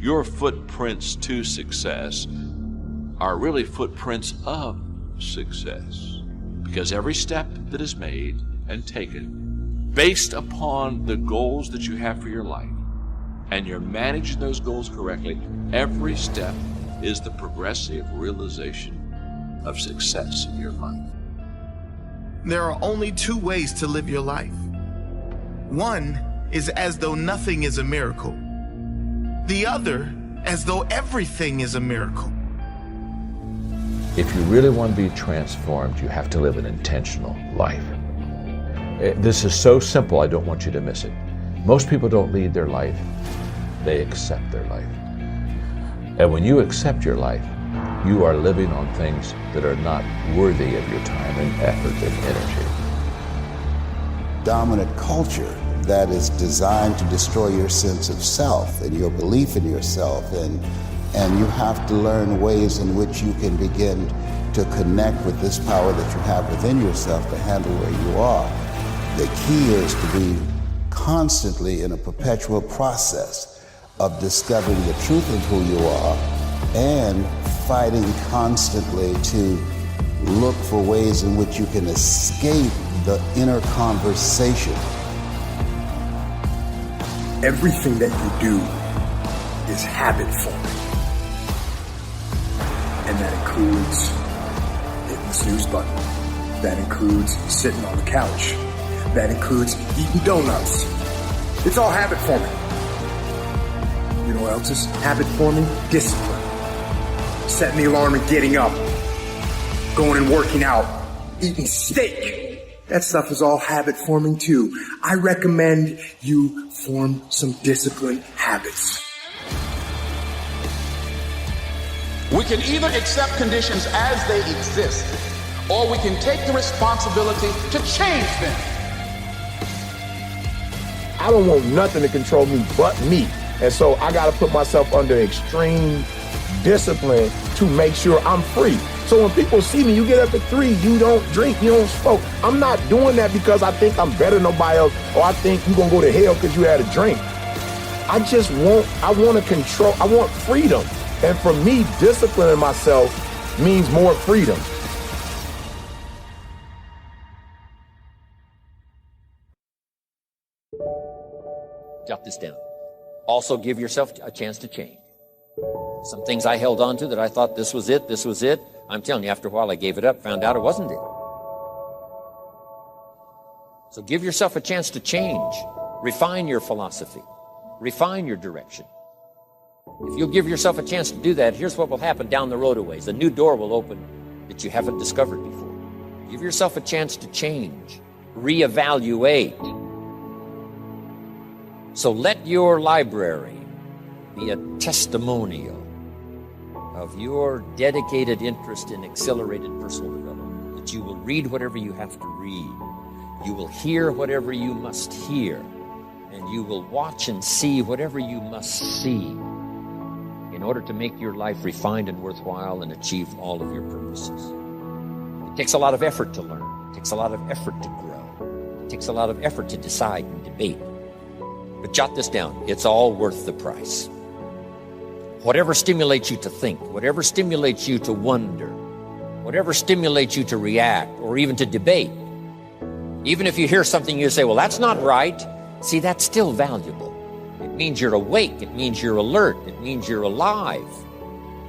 Your footprints to success are really footprints of success, because every step that is made and taken based upon the goals that you have for your life, and you're managing those goals correctly, every step is the progressive realization of success in your life. There are only two ways to live your life. One is as though nothing is a miracle. The other, as though everything is a miracle. If you really want to be transformed, you have to live an intentional life. This is so simple, I don't want you to miss it. Most people don't lead their life, they accept their life. And when you accept your life, you are living on things that are not worthy of your time and effort and energy. Dominant culture that is designed to destroy your sense of self and your belief in yourself, and you have to learn ways in which you can begin to connect with this power that you have within yourself to handle where you are. The key is to be constantly in a perpetual process of discovering the truth of who you are and fighting constantly to look for ways in which you can escape the inner conversation. Everything that you do is habit forming. And that includes hitting the snooze button. That includes sitting on the couch. That includes eating donuts. It's all habit forming. You know what else is habit forming? Discipline. Setting the alarm and getting up. Going and working out. Eating steak. That stuff is all habit forming too. I recommend you form some disciplined habits. We can either accept conditions as they exist, or we can take the responsibility to change them. I don't want nothing to control me but me. And so I got to put myself under extreme discipline to make sure I'm free. So when people see me, you get up at 3, you don't drink, you don't smoke. I'm not doing that because I think I'm better than nobody else, or I think you're going to go to hell because you had a drink. I want to control, I want freedom. And for me, disciplining myself means more freedom. Jot this down. Also give yourself a chance to change. Some things I held on to that I thought this was it. I'm telling you, after a while I gave it up, found out it wasn't it. So give yourself a chance to change. Refine your philosophy. Refine your direction. If you'll give yourself a chance to do that, here's what will happen down the road a ways. A new door will open that you haven't discovered before. Give yourself a chance to change. Reevaluate. So let your library be a testimonial of your dedicated interest in accelerated personal development, that you will read whatever you have to read, you will hear whatever you must hear, and you will watch and see whatever you must see in order to make your life refined and worthwhile and achieve all of your purposes. It takes a lot of effort to learn. It takes a lot of effort to grow. It takes a lot of effort to decide and debate. But jot this down, it's all worth the price. Whatever stimulates you to think, whatever stimulates you to wonder, whatever stimulates you to react or even to debate, even if you hear something you say, well, that's not right, see, that's still valuable. It means you're awake, it means you're alert, it means you're alive.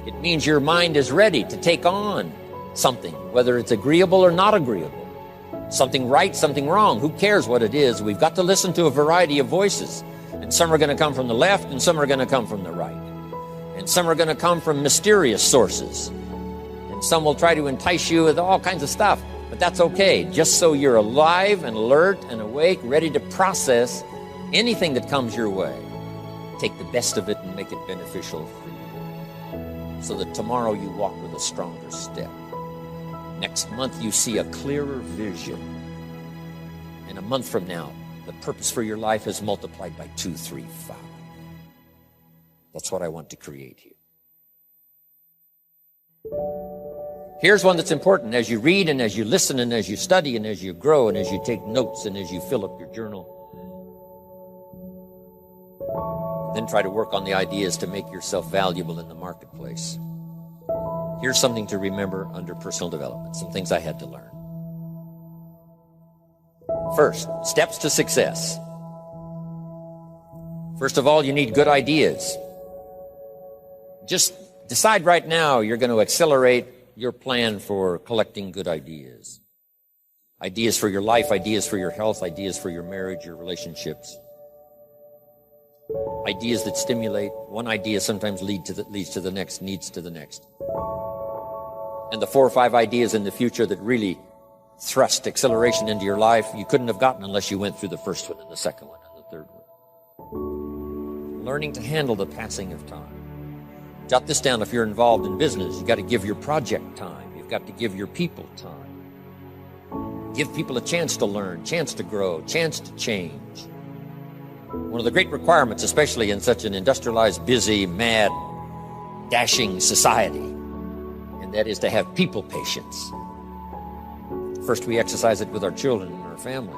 It means your mind is ready to take on something, whether it's agreeable or not agreeable. Something right, something wrong, who cares what it is? We've got to listen to a variety of voices. And some are going to come from the left and some are going to come from the right. And some are going to come from mysterious sources. And some will try to entice you with all kinds of stuff. But that's okay, just so you're alive and alert and awake, ready to process anything that comes your way. Take the best of it and make it beneficial for you, so that tomorrow you walk with a stronger step. Next month you see a clearer vision. And a month from now, the purpose for your life is multiplied by 2, 3, 5. That's what I want to create here. Here's one that's important as you read and as you listen and as you study and as you grow and as you take notes and as you fill up your journal. Then try to work on the ideas to make yourself valuable in the marketplace. Here's something to remember under personal development, some things I had to learn. First, steps to success. First of all, you need good ideas. Just decide right now you're going to accelerate your plan for collecting good ideas. Ideas for your life, ideas for your health, ideas for your marriage, your relationships. Ideas that stimulate. One idea sometimes leads to the next, needs to the next. And the 4 or 5 ideas in the future that really thrust acceleration into your life, you couldn't have gotten unless you went through the first one and the second one and the third one. Learning to handle the passing of time. Jot this down if you're involved in business. You've got to give your project time. You've got to give your people time. Give people a chance to learn, chance to grow, chance to change. One of the great requirements, especially in such an industrialized, busy, mad, dashing society, and that is to have people patience. First, we exercise it with our children and our family.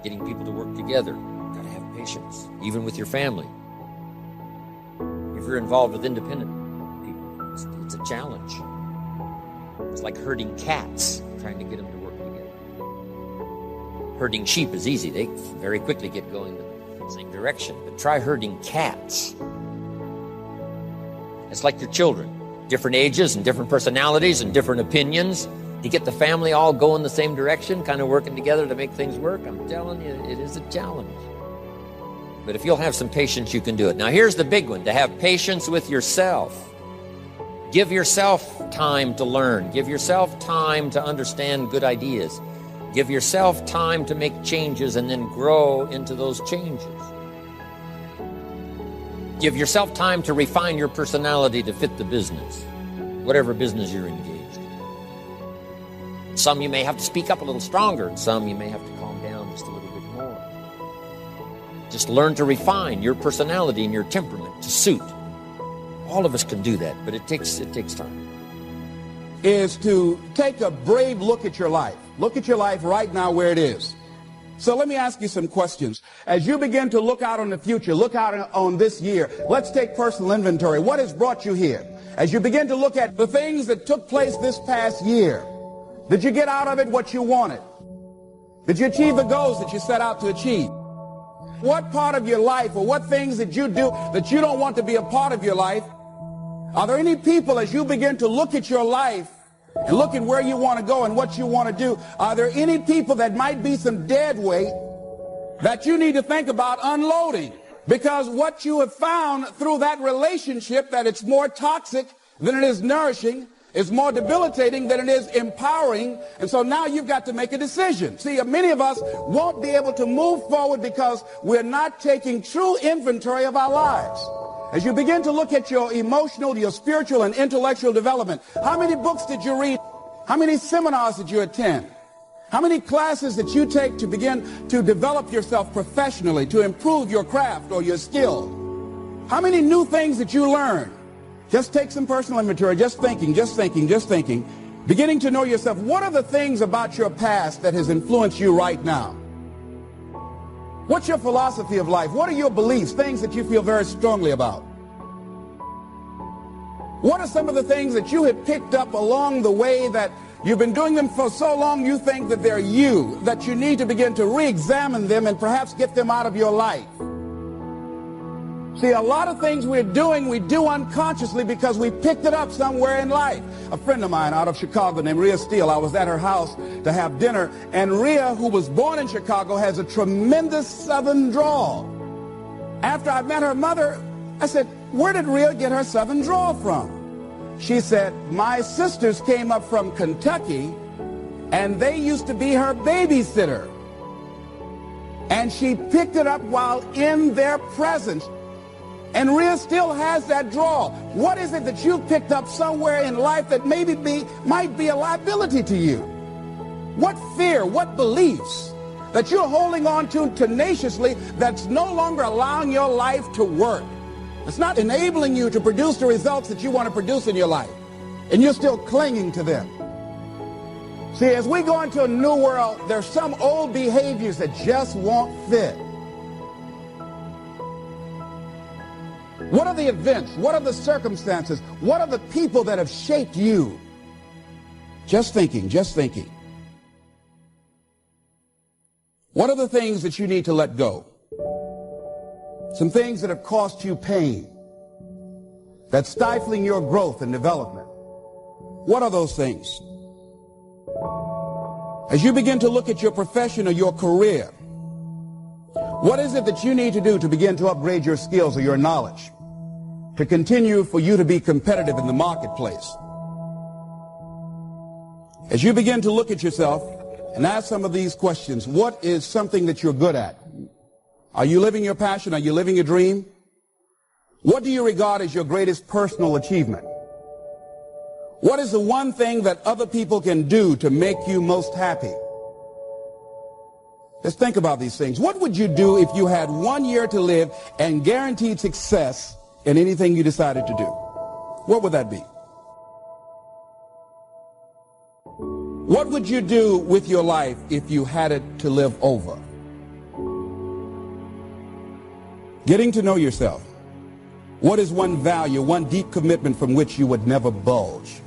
Getting people to work together. You've got to have patience, even with your family. If you're involved with independent people, it's a challenge. It's like herding cats, trying to get them to work together. Herding sheep is easy. They very quickly get going in the same direction. But try herding cats. It's like your children. Different ages and different personalities and different opinions. To get the family all going the same direction, kind of working together to make things work, I'm telling you, it is a challenge. But if you'll have some patience, you can do it. Now, here's the big one, to have patience with yourself. Give yourself time to learn. Give yourself time to understand good ideas. Give yourself time to make changes and then grow into those changes. Give yourself time to refine your personality to fit the business, whatever business you're engaged in. Some you may have to speak up a little stronger, and some you may have to calm down just a little bit more. Just learn to refine your personality and your temperament to suit. All of us can do that, but it takes time. Is to take a brave look at your life. Look at your life right now where it is. So let me ask you some questions. As you begin to look out on the future, look out on this year, let's take personal inventory. What has brought you here? As you begin to look at the things that took place this past year, did you get out of it what you wanted? Did you achieve the goals that you set out to achieve? What part of your life or what things did you do that you don't want to be a part of your life? Are there any people, as you begin to look at your life and look at where you want to go and what you want to do, are there any people that might be some dead weight that you need to think about unloading? Because what you have found through that relationship, that it's more toxic than it is nourishing, is more debilitating than it is empowering, and so now you've got to make a decision. See, many of us won't be able to move forward because we're not taking true inventory of our lives. As you begin to look at your emotional, your spiritual, and intellectual development, how many books did you read? How many seminars did you attend? How many classes did you take to begin to develop yourself professionally, to improve your craft or your skill? How many new things did you learn? Just take some personal inventory, just thinking. Beginning to know yourself. What are the things about your past that has influenced you right now? What's your philosophy of life? What are your beliefs, things that you feel very strongly about? What are some of the things that you have picked up along the way that you've been doing them for so long you think that they're you, that you need to begin to re-examine them and perhaps get them out of your life? See, a lot of things we do unconsciously because we picked it up somewhere in life. A friend of mine out of Chicago named Rhea Steele, I was at her house to have dinner, and Rhea, who was born in Chicago, has a tremendous Southern drawl. After I met her mother, I said, where did Rhea get her Southern drawl from? She said, my sisters came up from Kentucky, and they used to be her babysitter. And she picked it up while in their presence. And Rhea still has that drawl. What is it that you picked up somewhere in life that might be a liability to you? What fear, what beliefs that you're holding on to tenaciously that's no longer allowing your life to work? It's not enabling you to produce the results that you want to produce in your life. And you're still clinging to them. See, as we go into a new world, there's some old behaviors that just won't fit. What are the events? What are the circumstances? What are the people that have shaped you? Just thinking, just thinking. What are the things that you need to let go? Some things that have cost you pain, that's stifling your growth and development. What are those things? As you begin to look at your profession or your career, what is it that you need to do to begin to upgrade your skills or your knowledge to continue for you to be competitive in the marketplace? As you begin to look at yourself and ask some of these questions, what is something that you're good at? Are you living your passion? Are you living your dream? What do you regard as your greatest personal achievement? What is the one thing that other people can do to make you most happy? Let's think about these things. What would you do if you had 1 year to live and guaranteed success in anything you decided to do? What would that be? What would you do with your life if you had it to live over? Getting to know yourself. What is one value, one deep commitment from which you would never bulge?